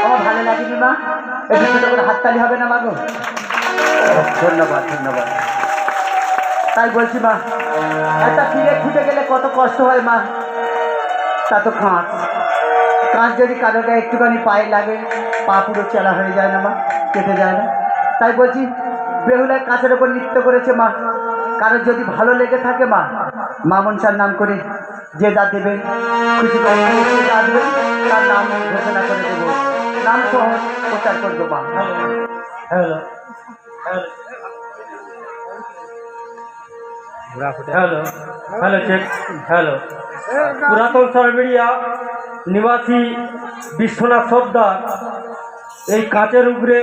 আমার ভালো লাগেনি মা, একটু ছোট করে হাততালি হবে না মা গো? ধন্যবাদ ধন্যবাদ। তাই বলছি মা, একটা ফিরে ফুটে গেলে কত কষ্ট হয় মা। তা তো কাঁচ, কাঁচ যদি কারো গায়ে একটুখানি পায়ে লাগে, পা পুরো চেলা হয়ে যায় না মা, কেটে যায় না? তাই বলছি বেহুলায় কাঁচের ওপর নৃত্য করেছে মা, কারোর যদি ভালো লেগে থাকে মা, মা মনসার নাম করে যে যা দেবে খুশি করে যে যা দেবে তার নাম ঘোষণা করে দেবো, নাম সহ প্রচার করবো মা। Hello hello hello check hello. পুরাতন সরবেরিয়া নিবাসী বিশ্বনাথ সর্দার এই কাঁচের উপরে